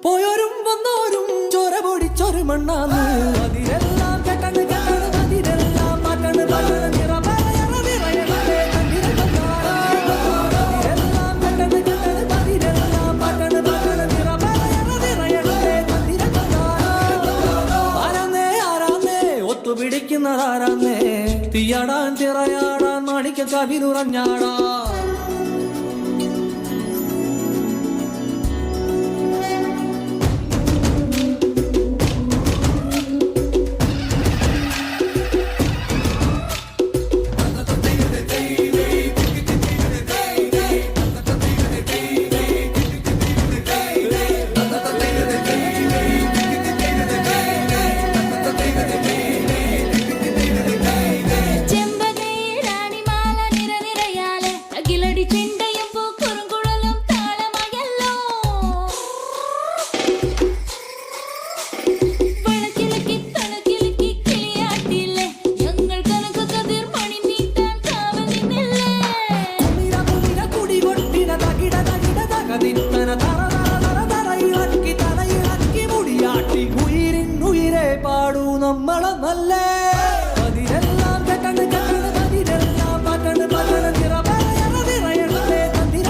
പോയോരും വന്നോരും ചോര പൊടിച്ചൊരു മണ്ണാന്ന് അതിരെല്ലാം കെട്ടണ് കെട്ടണ് അതിരെല്ലാം മാറ്റണ് മാറ്റണ് നിറപറയണ നിറയണേ അതിരെല്ലാം കെട്ടണ് കെട്ടണ് അതിരെല്ലാം മാറ്റണ് മാറ്റണ് നിറപറയണ നിറയണേ ആരാന്നേ ആരാന്നേ ഒത്തുപിടിക്കുന്നതാരാന്നേ തീയാടാൻ തിറയാടാൻ മാണിക്ക കവിനുറഞ്ഞാടാ പാടൂ നമ്മളെ നല്ലേ അതിരെല്ലാം കെട്ടണ് കെട്ടണ് അതിരെല്ലാം പാട്ടണ് പാട്ടണ് നിറപറയണ നിറയണേ തന്തിര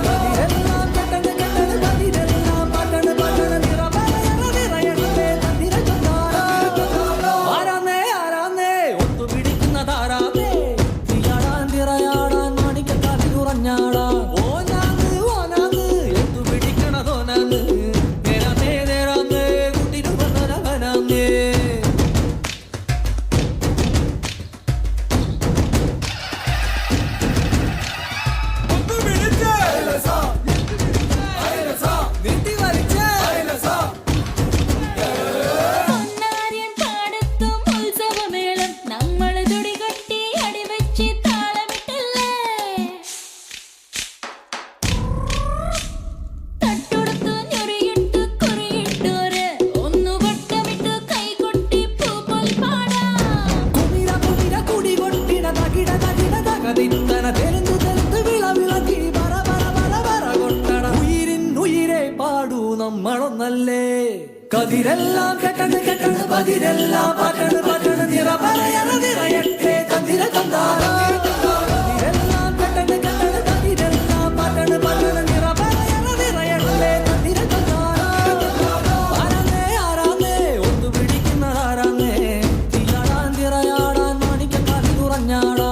അതിരെല്ലാം കെട്ടണ് കെട്ടണ് അതിരെല്ലാം പാട്ടണ് പാട്ടണ് നിറപറയണ നിറയണേ തന്തിര ആരാന്നേ ആരാന്നേ ഒത്തുപിടിക്കുന്നതാരാന്നേ തീയാടാൻ തിറയാടാൻ മാണിക്കക്കാതി ഉറഞ്ഞാടാ ഓനാന്ന് ഓനാന്ന് ഒത്തുപിടിക്കണതോനാന്ന് നമ്മളൊന്നല്ലേ കതിരെല്ലാം കെട്ടണ് കെട്ടണ് പതിരെല്ലാം പാട്ടണ് പാട്ടണ് നിറപറയണ നിറയട്ടെ തന്തിര അതിരെല്ലാം കെട്ടണ് കെട്ടണ് പതിരെല്ലാം പാട്ടണ് പാട്ടണ് നിറപറയണ നിറയട്ടെ തന്തിര ആരാന്നേ ആരാന്നേ ഒത്തുപിടിക്കുന്നതാരാന്നേ തീയാടാൻ തിറയാടാൻ മാണിക്കക്കാതി ഉറഞ്ഞാടാ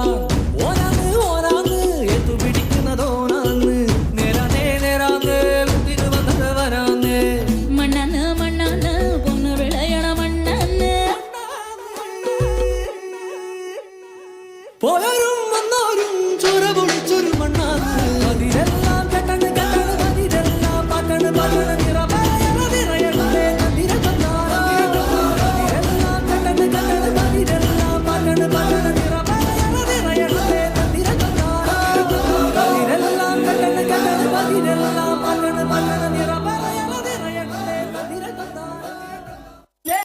ഓനാന്ന് ഓനാന്ന് എത്തുപിടിക്കുന്നതോനാന്ന് നേരാന്നേ നേരാന്നേ കുത്തിന് വന്നത് വരാന്നേ മണ്ണാന്ന് മണ്ണാന്ന് പൊന്ന് വിളയണ മണ്ണാന്ന് പോയോരും വന്നോരും ചോര പൊടിച്ചൊരു മണ്ണാന്ന് അതിരെല്ലാം കെട്ടണ് കെട്ടണ് അതിരെല്ലാം പാട്ടണ് പാട്ടണ്